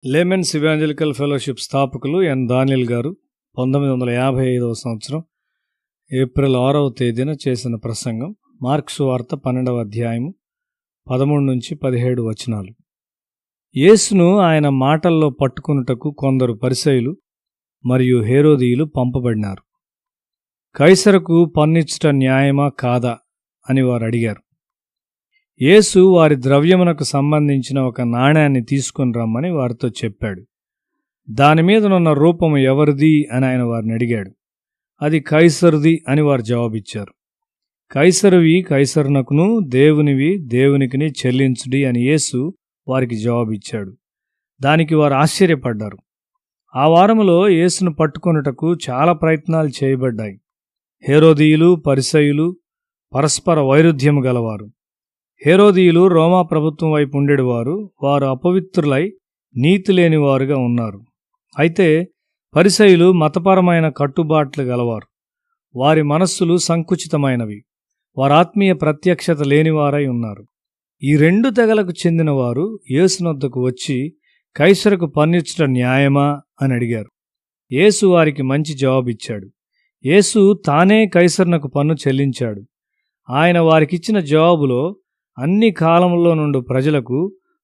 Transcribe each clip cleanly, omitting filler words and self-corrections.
Laymen's evangelical fellowship స్థాపకులు ఎన్ దానియేల్ గారు 1955వ సంవత్సరం ఏప్రిల్ 6వ తేదీన చేసిన ప్రసంగం మార్కు సువార్త 12వ అధ్యాయము 13 నుంచి 17 వచనాలు. యేసును ఆయన మాటల్లో పట్టుకొనుటకు కొందరు పరిసయ్యులు మరియు హేరోదీయులు పంపబడినారు. కైసరుకు పన్నిచ్చుట న్యాయమా కాదా అని వారు అడిగారు. యేసు వారి ద్రవ్యమునకు సంబంధించిన ఒక నాణ్యాన్ని తీసుకుని రమ్మని వారితో చెప్పాడు. దానిమీదనున్న రూపము ఎవరిది అని ఆయన వారిని అడిగాడు. అది కైసరుది అని వారు జవాబిచ్చారు. కైసరువి కైసరునకును, దేవునివి దేవునికిని చెల్లించుడి అని యేసు వారికి జవాబిచ్చాడు. దానికి వారు ఆశ్చర్యపడ్డారు. ఆ వారములో యేసును పట్టుకొనుటకు చాలా ప్రయత్నాలు చేయబడ్డాయి. హేరోదీయులు పరిసయ్యులు పరస్పర వైరుధ్యము గలవారు. హేరోదీయులు రోమా ప్రభుత్వం వైపు ఉండేవారు. వారు అపవిత్రులై నీతి లేనివారుగా ఉన్నారు. అయితే పరిసయ్యులు మతపరమైన కట్టుబాట్లు గలవారు. వారి మనస్సులు సంకుచితమైనవి. వారు ఆత్మీయ ప్రత్యక్షత లేనివారై ఉన్నారు. ఈ రెండు తెగలకు చెందినవారు యేసునొద్దకు వచ్చి కైసరుకు పన్నిచ్చుట న్యాయమా అని అడిగారు. యేసు వారికి మంచి జవాబిచ్చాడు. యేసు తానే కైసరునకు పన్ను చెల్లించాడు. ఆయన వారికిచ్చిన జవాబులో అన్ని కాలముల్లో నుండి ప్రజలకు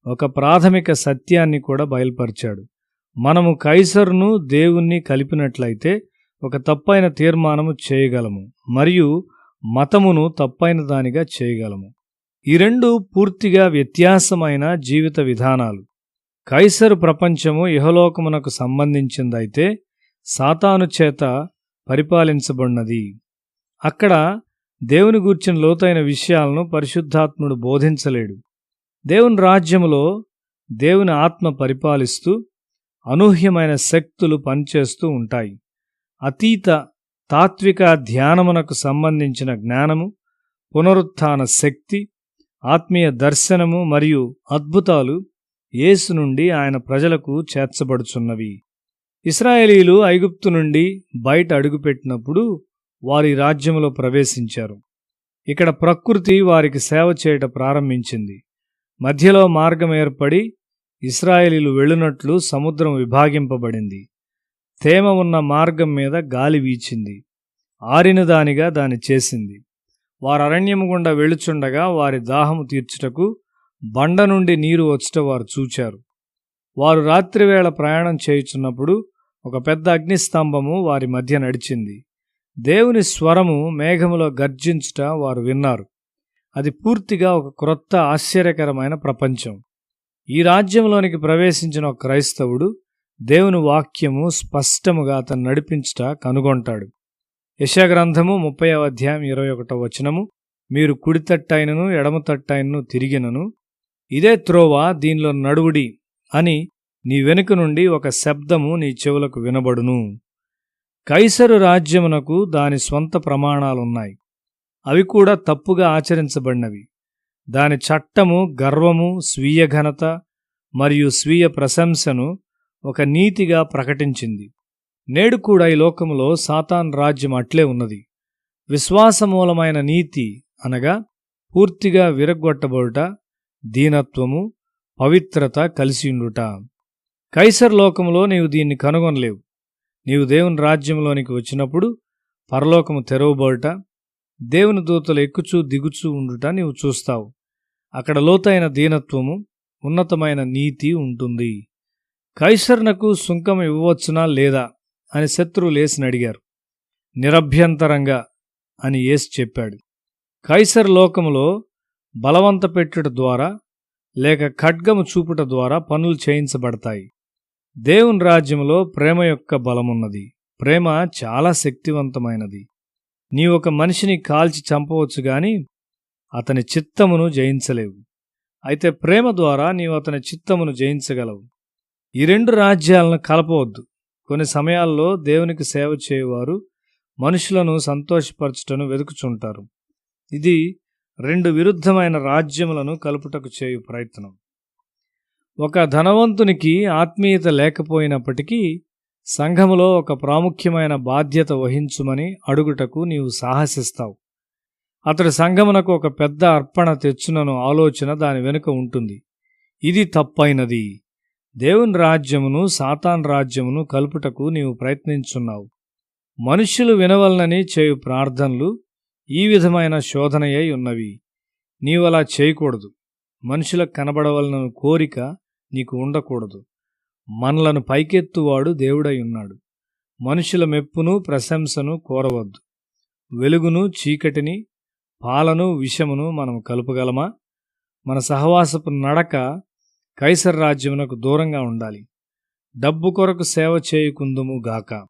ఒక ప్రాథమిక సత్యాన్ని కూడా బయలుపరిచాడు. మనము కైసరును దేవుణ్ణి కలిపినట్లయితే ఒక తప్పైన తీర్మానము చేయగలము మరియు మతమును తప్పైన దానిగా చేయగలము. ఈ రెండు పూర్తిగా వ్యత్యాసమైన జీవిత విధానాలు. కైసరు ప్రపంచము ఇహలోకమునకు సంబంధించిందైతే సాతాను చేత పరిపాలించబడినది. అక్కడ దేవుని గూర్చిన లోతైన విషయాలను పరిశుద్ధాత్ముడు బోధించలేడు. దేవుని రాజ్యములో దేవుని ఆత్మ పరిపాలిస్తూ అనూహ్యమైన శక్తులు పనిచేస్తూ ఉంటాయి. అతీత తాత్విక ధ్యానమునకు సంబంధించిన జ్ఞానము, పునరుత్థాన శక్తి, ఆత్మీయ దర్శనము మరియు అద్భుతాలు యేసు నుండి ఆయన ప్రజలకు చేర్చబడుచున్నవి. ఇశ్రాయేలీయులు ఐగుప్తు నుండి బయట అడుగుపెట్టినప్పుడు వారి రాజ్యములో ప్రవేశించారు. ఇక్కడ ప్రకృతి వారికి సేవ చేయట ప్రారంభించింది. మధ్యలో మార్గం ఏర్పడి ఇశ్రాయేలీయులు వెళ్ళునట్లు సముద్రం విభాగింపబడింది. తేమ ఉన్న మార్గం మీద గాలి వీచింది. ఆరిన దానిగా దాన్ని చేసింది. వారు అరణ్యము గుండా వెళుచుండగా వారి దాహము తీర్చుటకు బండ నుండి నీరు వచ్చుట వారు చూచారు. వారు రాత్రివేళ ప్రయాణం చేయుచున్నప్పుడు ఒక పెద్ద అగ్నిస్తంభము వారి మధ్య నడిచింది. దేవుని స్వరము మేఘములో గర్జించుట వారు విన్నారు. అది పూర్తిగా ఒక క్రొత్త ఆశ్చర్యకరమైన ప్రపంచం. ఈ రాజ్యంలోనికి ప్రవేశించిన ఒక క్రైస్తవుడు దేవుని వాక్యము స్పష్టముగా అతను నడిపించుట కనుగొంటాడు. యెషయా గ్రంథము 30వ అధ్యాయం 21వ వచనము, మీరు కుడి తట్టైనను ఎడమ తట్టైనను తిరిగినను ఇదే త్రోవ, దీనిలో నడువుడి అని నీ వెనుక నుండి ఒక శబ్దము నీ చెవులకు వినబడును. కైసరు రాజ్యమునకు దాని స్వంత ప్రమాణాలున్నాయి. అవి కూడా తప్పుగా ఆచరించబడినవి. దాని చట్టము గర్వము, స్వీయ ఘనత మరియు స్వీయ ప్రశంసను ఒక నీతిగా ప్రకటించింది. నేడు కూడా ఈ లోకములో సాతాన్ రాజ్యం అట్లే ఉన్నది. విశ్వాసమూలమైన నీతి అనగా పూర్తిగా విరగ్గొట్టబడుట, దీనత్వము, పవిత్రత కలిసియుండుట. కైసర్ లోకములో నీవు దీన్ని కనుగొనలేవు. నీవు దేవుని రాజ్యంలోనికి వచ్చినప్పుడు పరలోకము తెరవబడుట, దేవుని దూతలు ఎక్కుచూ దిగుచూ ఉండుట నీవు చూస్తావు. అక్కడ లోతైన దీనత్వము, ఉన్నతమైన నీతి ఉంటుంది. కైసరునకు సుంకం ఇవ్వవచ్చునా లేదా అని శత్రువులు యేసుని అడిగారు. నిరభ్యంతరంగా అని యేసు చెప్పాడు. కైసరు లోకములో బలవంత పెట్టుట ద్వారా లేక ఖడ్గము చూపుట ద్వారా పనులు చేయించబడతాయి. దేవుని రాజ్యములో ప్రేమ యొక్క బలమున్నది. ప్రేమ చాలా శక్తివంతమైనది. నీవు ఒక మనిషిని కాల్చి చంపవచ్చు గాని అతని చిత్తమును జయించలేవు. అయితే ప్రేమ ద్వారా నీవు అతని చిత్తమును జయించగలవు. ఈ రెండు రాజ్యాలను కలపవద్దు. కొన్ని సమయాల్లో దేవునికి సేవ చేయువారు మనుషులను సంతోషపరచుటను వెతుకుచుంటారు. ఇది రెండు విరుద్ధమైన రాజ్యములను కలుపుటకు చేయు ప్రయత్నం. ఒక ధనవంతునికి ఆత్మీయత లేకపోయినప్పటికీ సంఘములో ఒక ప్రాముఖ్యమైన బాధ్యత వహించుమని అడుగుటకు నీవు సాహసిస్తావు. అతడు సంఘమునకు ఒక పెద్ద అర్పణ తెచ్చునను ఆలోచన దాని వెనుక ఉంటుంది. ఇది తప్పైనది. దేవుని రాజ్యమును సాతాన్ రాజ్యమును కలుపుటకు నీవు ప్రయత్నించున్నావు. మనుష్యులు వినవలనని చేయు ప్రార్థనలు ఈ విధమైన శోధనయై ఉన్నవి. నీవలా చేయకూడదు. మనుషులకు కనబడవలనను కోరిక నీకు ఉండకూడదు. మనలను పైకెత్తువాడు దేవుడై ఉన్నాడు. మనుషుల మెప్పును ప్రశంసను కోరవద్దు. వెలుగును చీకటిని, పాలను విషమును మనం కలుపగలమా? మన సహవాసపు నడక కైసర్ రాజ్యమునకు దూరంగా ఉండాలి. డబ్బు కొరకు సేవ చేయుకుందుము గాక.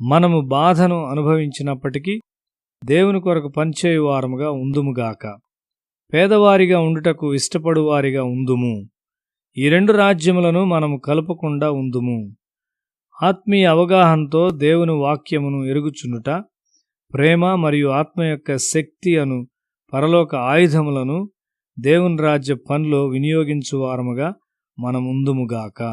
మనము బాధను అనుభవించినప్పటికీ దేవుని కొరకు పనిచేయువారముగా ఉందుముగాక. పేదవారిగా ఉండుటకు ఇష్టపడువారిగా ఉందుము. ఈ రెండు రాజ్యములను మనము కలుపకుండా ఉందుము. ఆత్మీయ అవగాహనతో దేవుని వాక్యమును ఎరుగుచుండుట, ప్రేమ మరియు ఆత్మ యొక్క శక్తి అను పరలోక ఆయుధములను దేవుని రాజ్య పనిలో వినియోగించువారముగా మనముందుముగాక.